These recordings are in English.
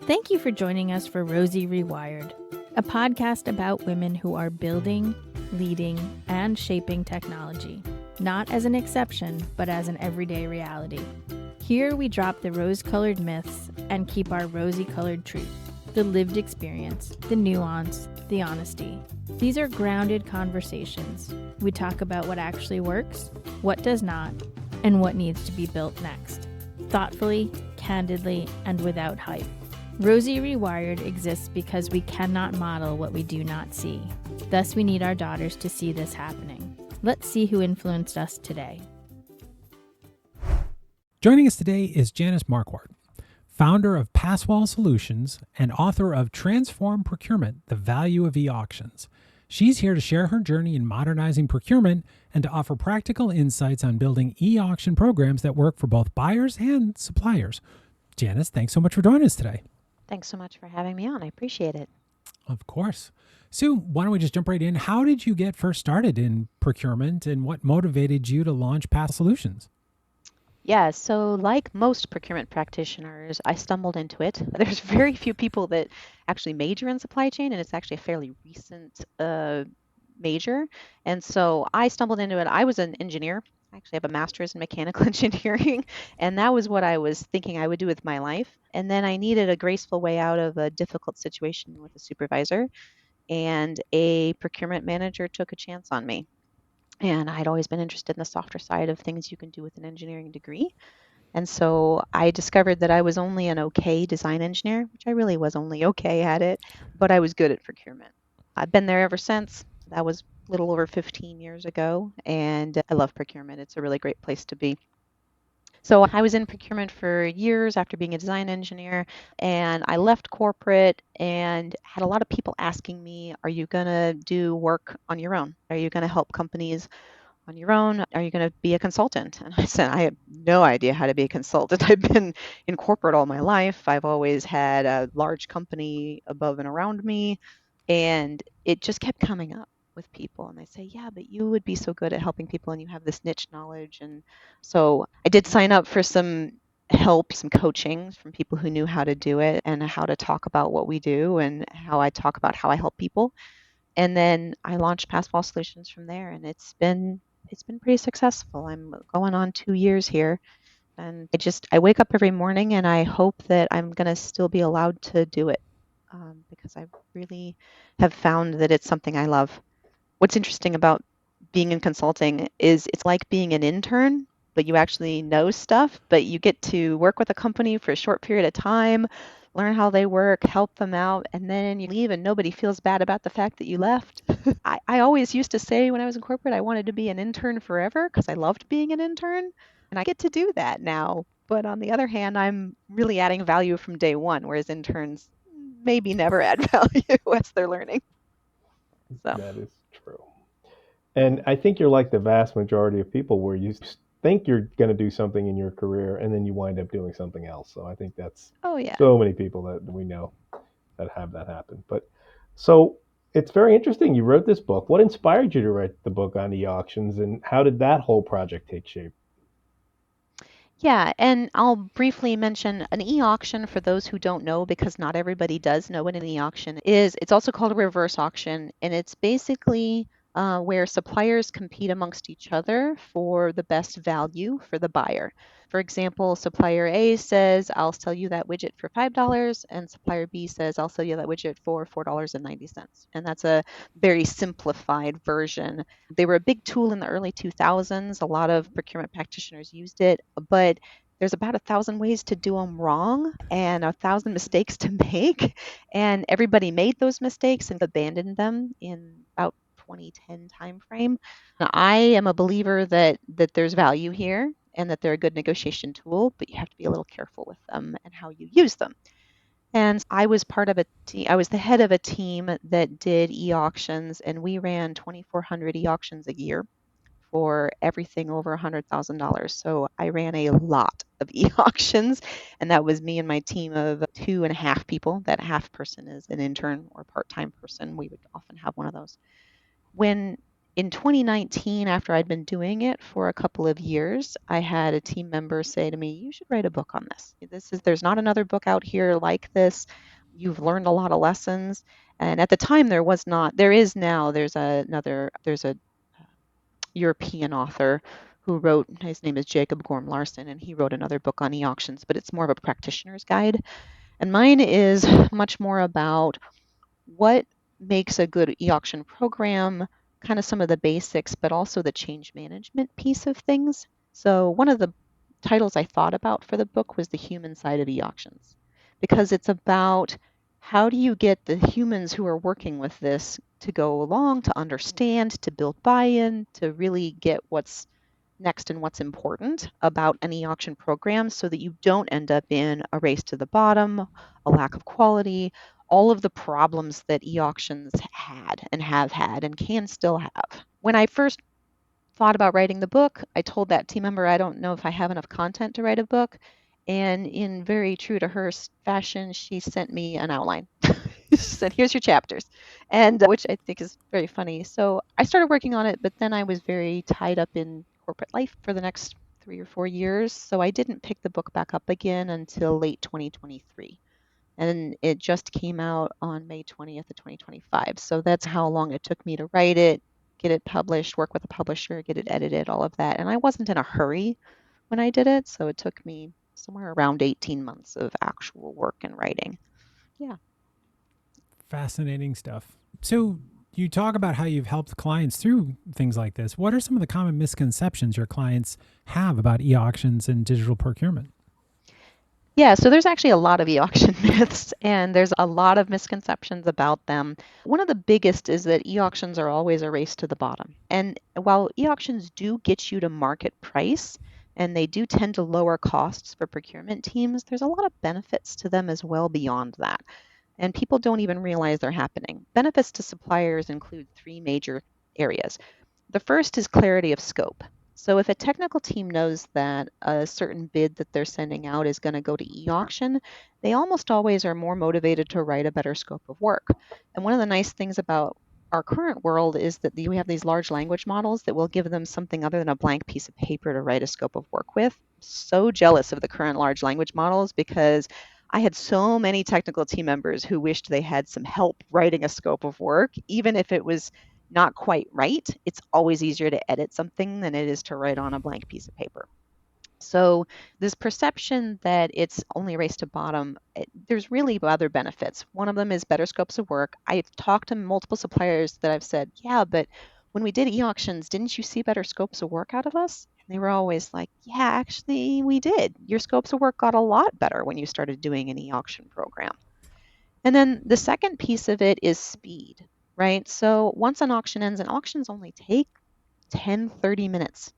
Thank you for joining us for Rosie Rewired, a podcast about women who are building, leading, and shaping technology, not as an exception, but as an everyday reality. Here we drop the rose-colored myths and keep our rosy-colored truth, the lived experience, the nuance, the honesty. These are grounded conversations. We talk about what actually works, what does not, and what needs to be built next, thoughtfully, candidly, and without hype. Rosie Rewired exists because we cannot model what we do not see. Thus, we need our daughters to see this happening. Let's see who influenced us today. Joining us today is Janice Marquardt, founder of Passwall Solutions and author of Transform Procurement, The Value of E-Auctions. She's here to share her journey in modernizing procurement and to offer practical insights on building e-auction programs that work for both buyers and suppliers. Janice, thanks so much for joining us today. Thanks so much for having me on. I appreciate it. Of course. Sue, why don't we just jump right in? How did you get first started in procurement and what motivated you to launch Passwall Solutions? Yeah, so like most procurement practitioners, I stumbled into it. There's very few people that actually major in supply chain, and it's actually a fairly recent major. And so I stumbled into it. I was an engineer. I actually have a master's in mechanical engineering, and that was what I was thinking I would do with my life. And then I needed a graceful way out of a difficult situation with a supervisor, and a procurement manager took a chance on me. And I'd always been interested in the softer side of things you can do with an engineering degree. And so I discovered that I was only an okay design engineer, which I really was only okay at it, but I was good at procurement. I've been there ever since. That was a little over 15 years ago, and I love procurement. It's a really great place to be. So I was in procurement for years after being a design engineer, and I left corporate and had a lot of people asking me, are you going to do work on your own? Are you going to help companies on your own? Are you going to be a consultant? And I said, I have no idea how to be a consultant. I've been in corporate all my life. I've always had a large company above and around me, and it just kept coming up with people, and they say, yeah, but you would be so good at helping people and you have this niche knowledge. And so I did sign up for some help, some coaching from people who knew how to do it and how to talk about what we do and how I talk about how I help people. And then I launched Passwall Solutions from there, and it's been pretty successful. I'm going on 2 years here, and I wake up every morning and I hope that I'm going to still be allowed to do it, because I really have found that it's something I love. What's interesting about being in consulting is it's like being an intern, but you actually know stuff, but you get to work with a company for a short period of time, learn how they work, help them out, and then you leave and nobody feels bad about the fact that you left. I always used to say when I was in corporate, I wanted to be an intern forever because I loved being an intern, and I get to do that now. But on the other hand, I'm really adding value from day one, whereas interns maybe never add value as they're learning. So. That is true. And I think you're like the vast majority of people where you think you're going to do something in your career and then you wind up doing something else. So I think that's so many people that we know that have that happen. But so it's very interesting. You wrote this book. What inspired you to write the book on e-auctions, and how did that whole project take shape? Yeah, and I'll briefly mention an e-auction for those who don't know, because not everybody does know what an e-auction is. It's also called a reverse auction, and it's basically where suppliers compete amongst each other for the best value for the buyer. For example, supplier A says, I'll sell you that widget for $5, and supplier B says, I'll sell you that widget for $4.90. And that's a very simplified version. They were a big tool in the early 2000s. A lot of procurement practitioners used it, but there's about 1,000 ways to do them wrong and 1,000 mistakes to make. And everybody made those mistakes and abandoned them in about 2010 timeframe. Now, I am a believer that there's value here and that they're a good negotiation tool, but you have to be a little careful with them and how you use them. And I was part of a team, I was the head of a team that did e-auctions, and we ran 2,400 e-auctions a year for everything over $100,000. So I ran a lot of e-auctions, and that was me and my team of 2.5 people. That half person is an intern or part-time person. We would often have one of those. When in 2019, after I'd been doing it for a couple of years, I had a team member say to me, "You should write a book on this. There's not another book out here like this. You've learned a lot of lessons." And at the time, there was not. There is now. There's a European author who wrote. His name is Jacob Gorm Larson, and he wrote another book on e-auctions, but it's more of a practitioner's guide. And mine is much more about what makes a good e-auction program, kind of some of the basics, but also the change management piece of things. So one of the titles I thought about for the book was the human side of e-auctions, because it's about how do you get the humans who are working with this to go along, to understand, to build buy-in, to really get what's next and what's important about an e-auction program so that you don't end up in a race to the bottom, a lack of quality, all of the problems that e-auctions had and have had and can still have. When I first thought about writing the book, I told that team member, I don't know if I have enough content to write a book. And in very true to her fashion, she sent me an outline. She said, "Here's your chapters," and which I think is very funny. So I started working on it, but then I was very tied up in corporate life for the next 3 or 4 years. So I didn't pick the book back up again until late 2023. And it just came out on May 20th of 2025. So that's how long it took me to write it, get it published, work with a publisher, get it edited, all of that. And I wasn't in a hurry when I did it, so it took me somewhere around 18 months of actual work and writing. Yeah. Fascinating stuff. So you talk about how you've helped clients through things like this. What are some of the common misconceptions your clients have about e-auctions and digital procurement? Yeah, so there's actually a lot of e-auction myths, and there's a lot of misconceptions about them. One of the biggest is that e-auctions are always a race to the bottom. And while e-auctions do get you to market price, and they do tend to lower costs for procurement teams, there's a lot of benefits to them as well beyond that. And people don't even realize they're happening. Benefits to suppliers include 3 major areas. The first is clarity of scope. So if a technical team knows that a certain bid that they're sending out is going to go to e-auction, they almost always are more motivated to write a better scope of work. And one of the nice things about our current world is that we have these large language models that will give them something other than a blank piece of paper to write a scope of work with. So jealous of the current large language models because I had so many technical team members who wished they had some help writing a scope of work, even if it was not quite right. It's always easier to edit something than it is to write on a blank piece of paper. So this perception that it's only a race to bottom, there's really other benefits. One of them is better scopes of work. I've talked to multiple suppliers that I've said, yeah, but when we did e-auctions, didn't you see better scopes of work out of us? And they were always like, yeah, actually we did. Your scopes of work got a lot better when you started doing an e-auction program. And then the second piece of it is speed, right? So once an auction ends, and auctions only take 10, 30 minutes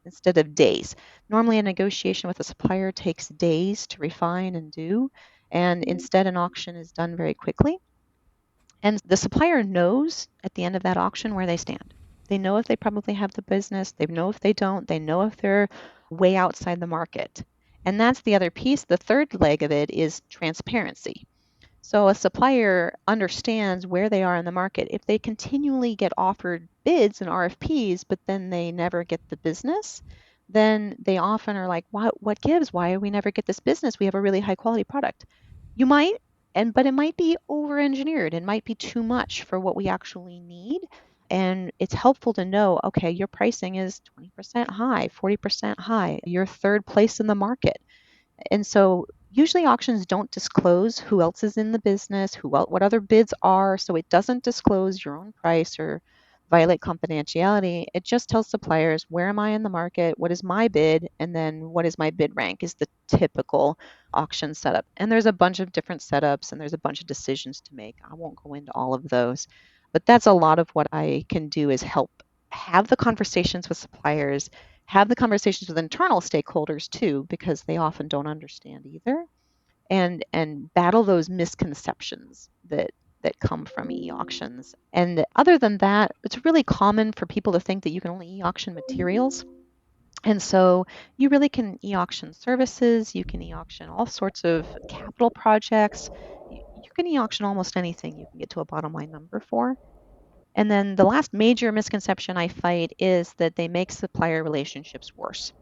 instead of days. Normally a negotiation with a supplier takes days to refine and do, and instead an auction is done very quickly. And the supplier knows at the end of that auction where they stand. They know if they probably have the business, they know if they don't, they know if they're way outside the market. And that's the other piece. The third leg of it is transparency. So a supplier understands where they are in the market. If they continually get offered bids and RFPs, but then they never get the business, then they often are like, what gives? Why do we never get this business? We have a really high quality product. You might, but it might be over-engineered. It might be too much for what we actually need. And it's helpful to know, okay, your pricing is 20% high, 40% high. You're third place in the market. And so usually auctions don't disclose who else is in the business, what other bids are, so it doesn't disclose your own price or violate confidentiality. It just tells suppliers, where am I in the market, what is my bid, and then what is my bid rank is the typical auction setup. And there's a bunch of different setups and there's a bunch of decisions to make. I won't go into all of those, but that's a lot of what I can do is help have the conversations with suppliers, have the conversations with internal stakeholders too, because they often don't understand either, and battle those misconceptions that come from e-auctions. And other than that, it's really common for people to think that you can only e-auction materials. And so you really can e-auction services, you can e-auction all sorts of capital projects, you can e-auction almost anything you can get to a bottom line number for. And then the last major misconception I fight is that they make supplier relationships worse.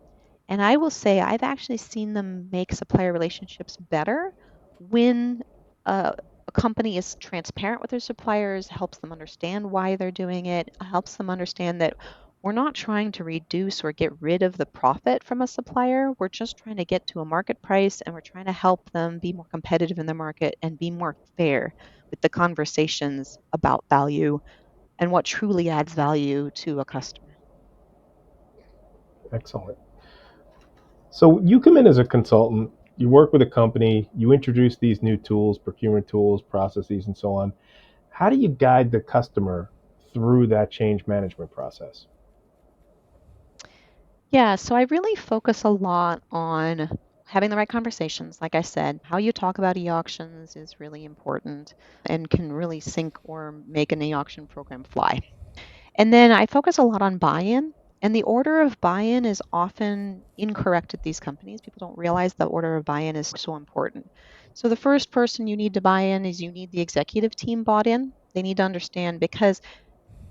And I will say I've actually seen them make supplier relationships better when a company is transparent with their suppliers, helps them understand why they're doing it, helps them understand that we're not trying to reduce or get rid of the profit from a supplier. We're just trying to get to a market price, and we're trying to help them be more competitive in the market and be more fair with the conversations about value and what truly adds value to a customer. Excellent. So you come in as a consultant, you work with a company, you introduce these new tools, procurement tools, processes, and so on. How do you guide the customer through that change management process? Yeah, so I really focus a lot on having the right conversations. Like I said, how you talk about e-auctions is really important and can really sink or make an e-auction program fly. And then I focus a lot on buy-in. And the order of buy-in is often incorrect at these companies. People don't realize the order of buy-in is so important. So the first person you need to buy in is you need the executive team bought in. They need to understand because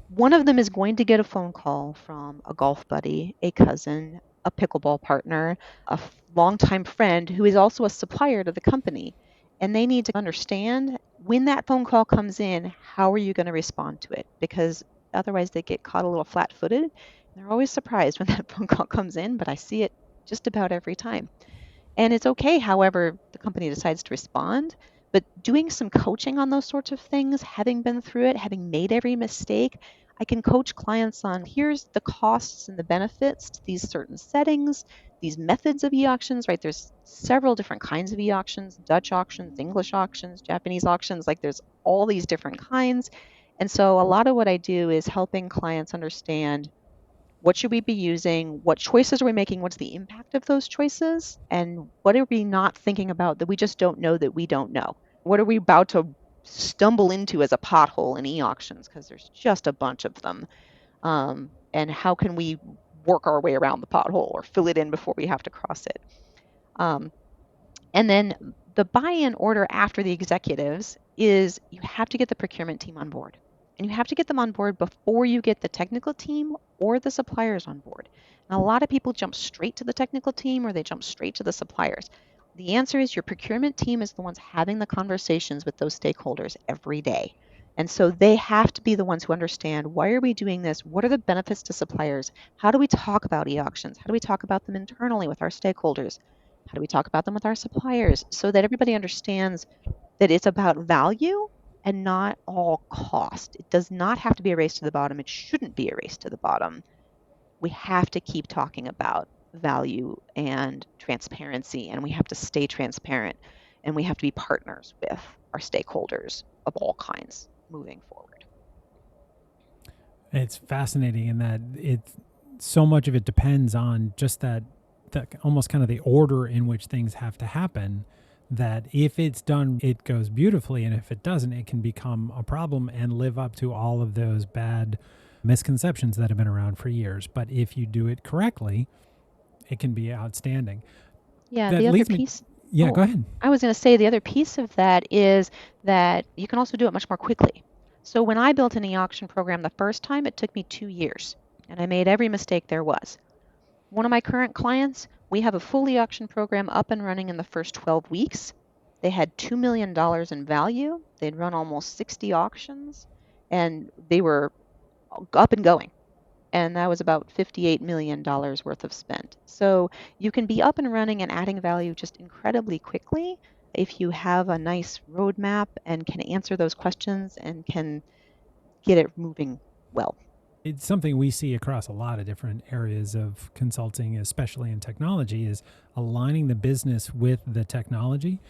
one of them is going to get a phone call from a golf buddy, a cousin, a pickleball partner, a longtime friend who is also a supplier to the company. And they need to understand when that phone call comes in, how are you going to respond to it? Because otherwise they get caught a little flat footed. They're always surprised when that phone call comes in, but I see it just about every time. And it's okay, however, the company decides to respond. But doing some coaching on those sorts of things, having been through it, having made every mistake, I can coach clients on here's the costs and the benefits to these certain settings, these methods of e-auctions, right? There's several different kinds of e-auctions, Dutch auctions, English auctions, Japanese auctions, like there's all these different kinds. And so a lot of what I do is helping clients understand what should we be using? What choices are we making? What's the impact of those choices? And what are we not thinking about that we just don't know that we don't know? What are we about to stumble into as a pothole in e-auctions? Because there's just a bunch of them. And how can we work our way around the pothole or fill it in before we have to cross it? And then the buy-in order after the executives is you have to get the procurement team on board. And you have to get them on board before you get the technical team or the suppliers on board. And a lot of people jump straight to the technical team or they jump straight to the suppliers. The answer is your procurement team is the ones having the conversations with those stakeholders every day. And so they have to be the ones who understand why are we doing this? What are the benefits to suppliers? How do we talk about e-auctions? How do we talk about them internally with our stakeholders? How do we talk about them with our suppliers so that everybody understands that it's about value and not all cost? It does not have to be a race to the bottom. It shouldn't be a race to the bottom. We have to keep talking about value and transparency, and we have to stay transparent, and we have to be partners with our stakeholders of all kinds moving forward. It's fascinating in that so much of it depends on just that almost kind of the order in which things have to happen, that if it's done, it goes beautifully. And if it doesn't, it can become a problem and live up to all of those bad misconceptions that have been around for years. But if you do it correctly, it can be outstanding. Yeah, the other piece. Yeah, go ahead. I was going to say the other piece of that is that you can also do it much more quickly. So when I built an e-auction program the first time, it took me 2 years, and I made every mistake there was. One of my current clients, we have a full e-auction program up and running in the first 12 weeks. They had $2 million in value. They'd run almost 60 auctions, and they were up and going. And that was about $58 million worth of spent. So you can be up and running and adding value just incredibly quickly if you have a nice roadmap and can answer those questions and can get it moving well. It's something we see across a lot of different areas of consulting, especially in technology, is aligning the business with the technology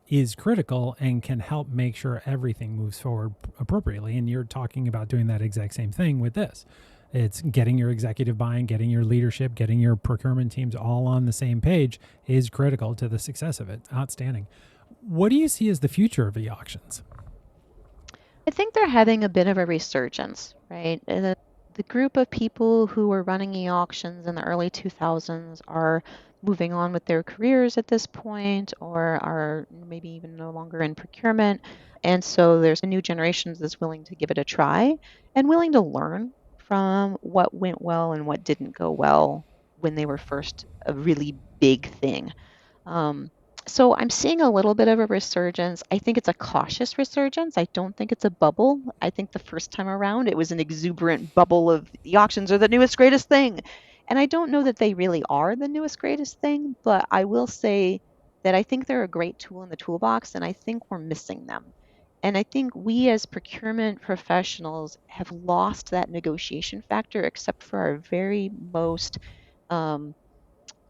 is critical and can help make sure everything moves forward appropriately. And you're talking about doing that exact same thing with this. It's getting your executive buy-in, getting your leadership, getting your procurement teams all on the same page is critical to the success of it. Outstanding. What do you see as the future of e-auctions? I think they're having a bit of a resurgence, right? The group of people who were running e-auctions in the early 2000s are moving on with their careers at this point, or are maybe even no longer in procurement. And so there's a new generation that's willing to give it a try and willing to learn from what went well and what didn't go well when they were first a really big thing. Um, so I'm seeing a little bit of a resurgence. I think it's a cautious resurgence. I don't think it's a bubble. I think the first time around it was an exuberant bubble of the auctions are the newest, greatest thing. And I don't know that they really are the newest, greatest thing, but I will say that I think they're a great tool in the toolbox, and I think we're missing them. And I think we as procurement professionals have lost that negotiation factor, except for our very most um,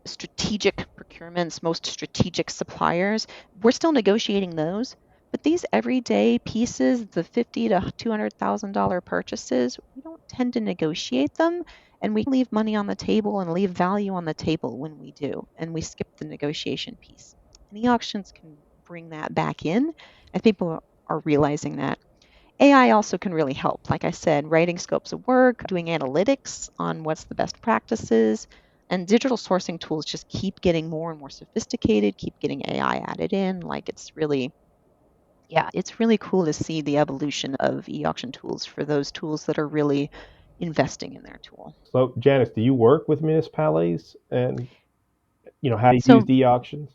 strategic procurements, most strategic suppliers. We're still negotiating those, but these everyday pieces, the $50,000 to $200,000 purchases, we don't tend to negotiate them, and we leave money on the table and leave value on the table when we do, and we skip the negotiation piece. And e-auctions can bring that back in, and people are realizing that. AI also can really help. Like I said, writing scopes of work, doing analytics on what's the best practices, and digital sourcing tools just keep getting more and more sophisticated, keep getting AI added in. Like it's really cool to see the evolution of e-auction tools for those tools that are really investing in their tool. So, Janice, do you work with municipalities, and how do you use the auctions?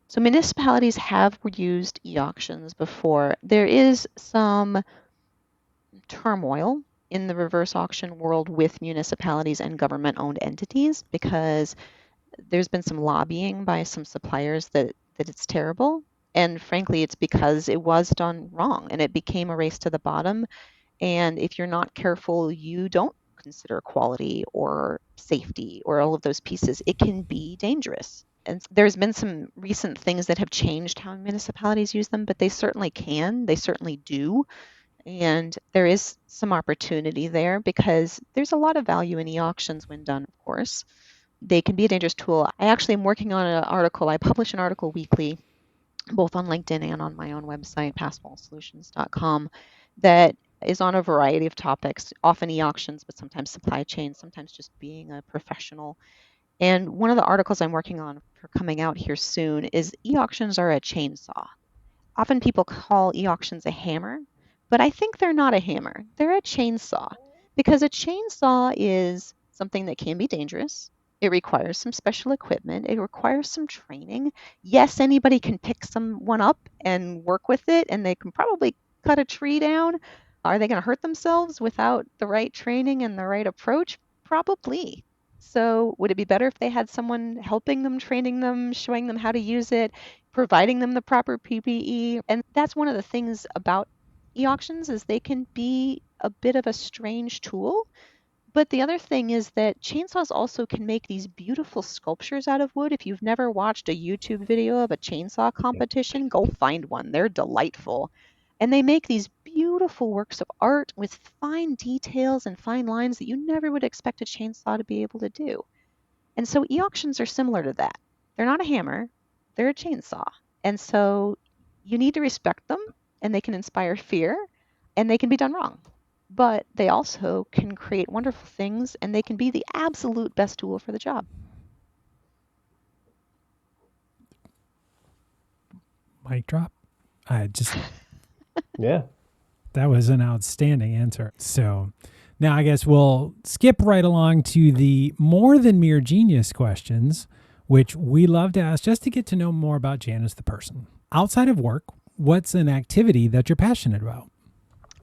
So municipalities have used e-auctions before. There is some turmoil in the reverse auction world with municipalities and government-owned entities because there's been some lobbying by some suppliers that it's terrible. And frankly, it's because it was done wrong and it became a race to the bottom. And if you're not careful, you don't consider quality or safety or all of those pieces. It can be dangerous. And there's been some recent things that have changed how municipalities use them, but they certainly can. They certainly do. And there is some opportunity there because there's a lot of value in e-auctions when done, of course. They can be a dangerous tool. I actually am working on an article. I publish an article weekly, both on LinkedIn and on my own website, passwallsolutions.com, that is on a variety of topics, often e-auctions, but sometimes supply chain, sometimes just being a professional. And one of the articles I'm working on for coming out here soon is e-auctions are a chainsaw. Often people call e-auctions a hammer, but I think they're not a hammer. They're a chainsaw because a chainsaw is something that can be dangerous. It requires some special equipment. It requires some training. Yes, anybody can pick one up and work with it, and they can probably cut a tree down. Are they going to hurt themselves without the right training and the right approach? Probably. So would it be better if they had someone helping them, training them, showing them how to use it, providing them the proper PPE? And that's one of the things about e-auctions is they can be a bit of a strange tool. But the other thing is that chainsaws also can make these beautiful sculptures out of wood. If you've never watched a YouTube video of a chainsaw competition, go find one. They're delightful. And they make these beautiful works of art with fine details and fine lines that you never would expect a chainsaw to be able to do. And so e-auctions are similar to that. They're not a hammer, they're a chainsaw. And so you need to respect them, and they can inspire fear, and they can be done wrong. But they also can create wonderful things, and they can be the absolute best tool for the job. Mic drop. Yeah. That was an outstanding answer. So now I guess we'll skip right along to the more than mere genius questions, which we love to ask just to get to know more about Janice the person. Outside of work, what's an activity that you're passionate about?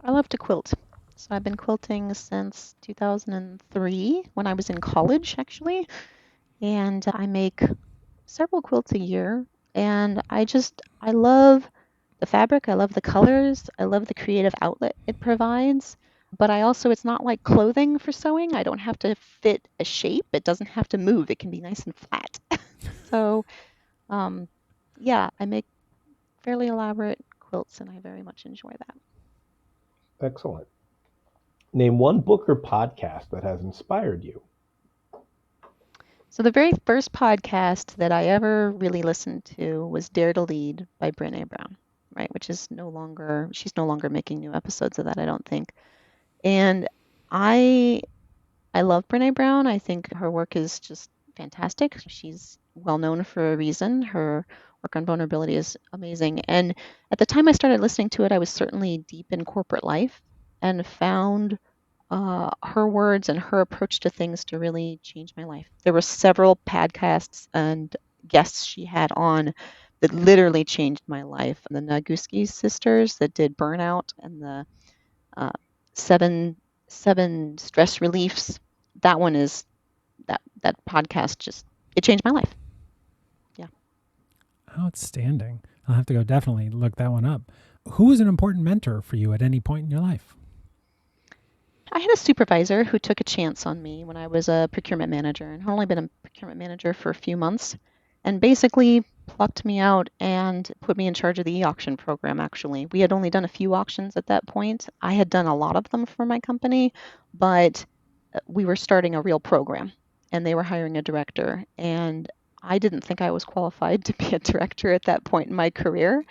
I love to quilt. So I've been quilting since 2003 when I was in college, actually. And I make several quilts a year. And I love the fabric. I love the colors. I love the creative outlet it provides. But it's not like clothing for sewing. I don't have to fit a shape. It doesn't have to move. It can be nice and flat. So, I make fairly elaborate quilts, and I very much enjoy that. Excellent. Name one book or podcast that has inspired you. So the very first podcast that I ever really listened to was Dare to Lead by Brené Brown, right? Which is she's no longer making new episodes of that, I don't think. And I love Brené Brown. I think her work is just fantastic. She's well known for a reason. Her work on vulnerability is amazing. And at the time I started listening to it, I was certainly deep in corporate life and found her words and her approach to things to really change my life. There were several podcasts and guests she had on that literally changed my life. The Naguski sisters that did Burnout and the uh, seven stress reliefs. That one is that podcast just it changed my life. Yeah. Outstanding. I'll have to go definitely look that one up. Who was an important mentor for you at any point in your life? I had a supervisor who took a chance on me when I was a procurement manager, and I'd only been a procurement manager for a few months, and basically plucked me out and put me in charge of the e-auction program, actually. We had only done a few auctions at that point. I had done a lot of them for my company, but we were starting a real program, and they were hiring a director, and I didn't think I was qualified to be a director at that point in my career.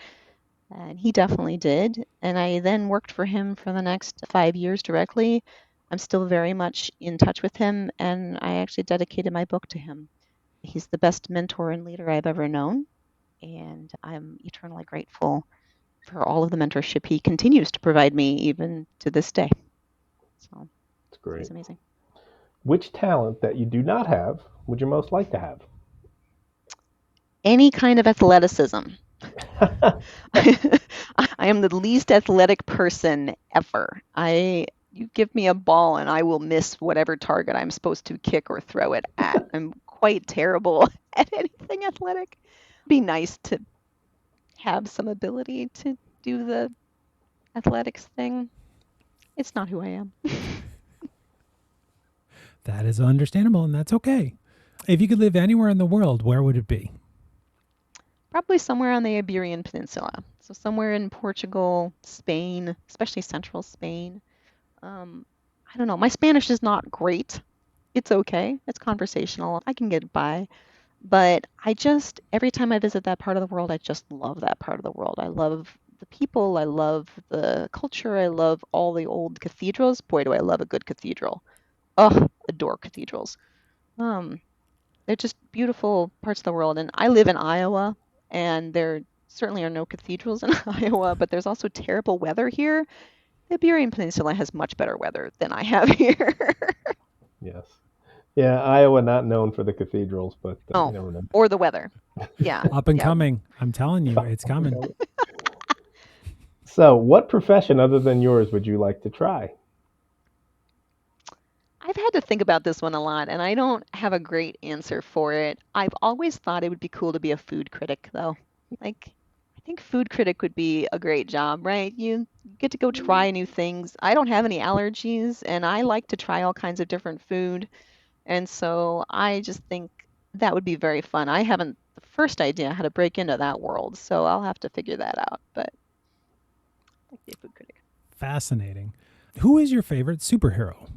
And he definitely did. And I then worked for him for the next 5 years directly. I'm still very much in touch with him, and I actually dedicated my book to him. He's the best mentor and leader I've ever known, and I'm eternally grateful for all of the mentorship he continues to provide me even to this day. So it's great. He's amazing. Which talent that you do not have would you most like to have? Any kind of athleticism. I am the least athletic person ever. You give me a ball and I will miss whatever target I'm supposed to kick or throw it at. I'm quite terrible at anything athletic. It'd be nice to have some ability to do the athletics thing. It's not who I am. That is understandable, and that's okay. If you could live anywhere in the world, where would it be? Probably somewhere on the Iberian Peninsula. So somewhere in Portugal, Spain, especially central Spain. I don't know. My Spanish is not great. It's okay. It's conversational. I can get by. But every time I visit that part of the world, I just love that part of the world. I love the people. I love the culture. I love all the old cathedrals. Boy, do I love a good cathedral. Oh, adore cathedrals. They're just beautiful parts of the world. And I live in Iowa, and there certainly are no cathedrals in Iowa, but there's also terrible weather here. The Iberian Peninsula has much better weather than I have here. Yes. Yeah, Iowa not known for the cathedrals, but you never know. Or the weather. Yeah. Up and coming. I'm telling you, it's coming. So, what profession other than yours would you like to try? I've had to think about this one a lot, and I don't have a great answer for it. I've always thought it would be cool to be a food critic, though. I think food critic would be a great job, right? You get to go try new things. I don't have any allergies, and I like to try all kinds of different food. And so I just think that would be very fun. I haven't the first idea how to break into that world, so I'll have to figure that out. But I'd like to be a food critic. Fascinating. Who is your favorite superhero?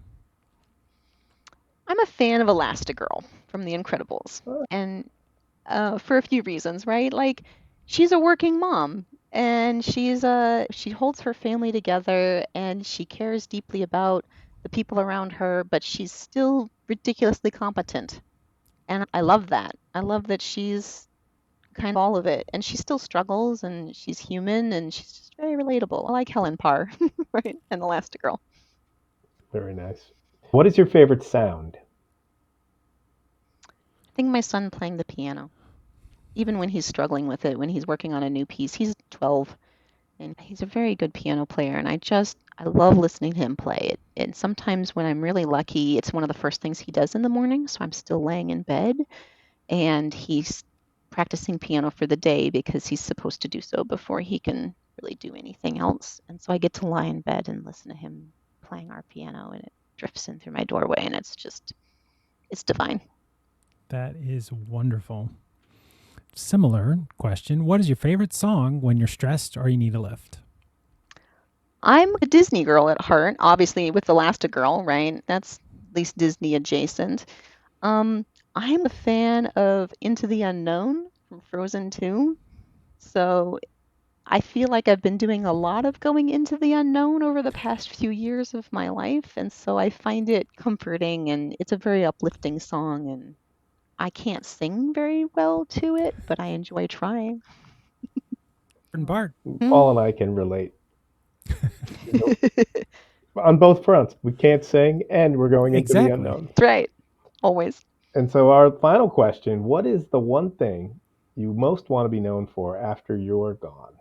I'm a fan of Elastigirl from The Incredibles, and for a few reasons, right? Like, she's a working mom, and she holds her family together, and she cares deeply about the people around her, but she's still ridiculously competent, and I love that. I love that she's kind of all of it, and she still struggles, and she's human, and she's just very relatable. I like Helen Parr, right, and Elastigirl. Very nice. What is your favorite sound? I think my son playing the piano. Even when he's struggling with it, when he's working on a new piece. He's 12, and he's a very good piano player, and I love listening to him play it. And sometimes when I'm really lucky, it's one of the first things he does in the morning, so I'm still laying in bed, and he's practicing piano for the day because he's supposed to do so before he can really do anything else. And so I get to lie in bed and listen to him playing our piano, and it drifts in through my doorway, and it's divine. That is wonderful. Similar question. What is your favorite song when you're stressed or you need a lift? I'm a Disney girl at heart, obviously with Elastigirl, right? That's at least Disney adjacent. I'm a fan of Into the Unknown from Frozen 2. So I feel like I've been doing a lot of going into the unknown over the past few years of my life. And so I find it comforting, and it's a very uplifting song, and I can't sing very well to it, but I enjoy trying. And Bart. Paul and I can relate. On both fronts. We can't sing and we're going into the unknown. That's right. Always. And so our final question, what is the one thing you most want to be known for after you're gone?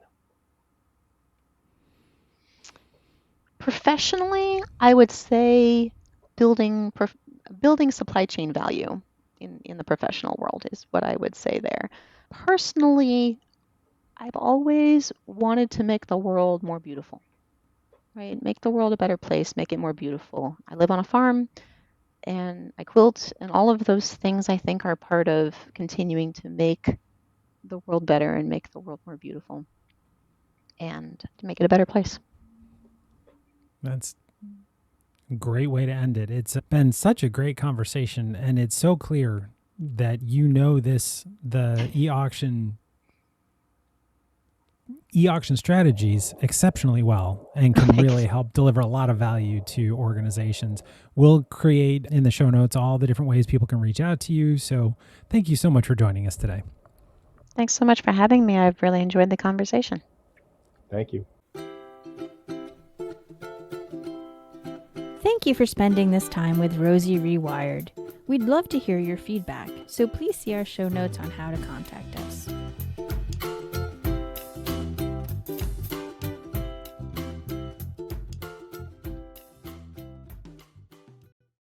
Professionally, I would say building supply chain value in the professional world is what I would say there. Personally, I've always wanted to make the world more beautiful, right? Make the world a better place, make it more beautiful. I live on a farm and I quilt, and all of those things I think are part of continuing to make the world better and make the world more beautiful and to make it a better place. That's a great way to end it. It's been such a great conversation, and it's so clear that you know the e-auction strategies exceptionally well and can really help deliver a lot of value to organizations. We'll create in the show notes all the different ways people can reach out to you. So thank you so much for joining us today. Thanks so much for having me. I've really enjoyed the conversation. Thank you. Thank you for spending this time with Rosie Rewired. We'd love to hear your feedback, so please see our show notes on how to contact us.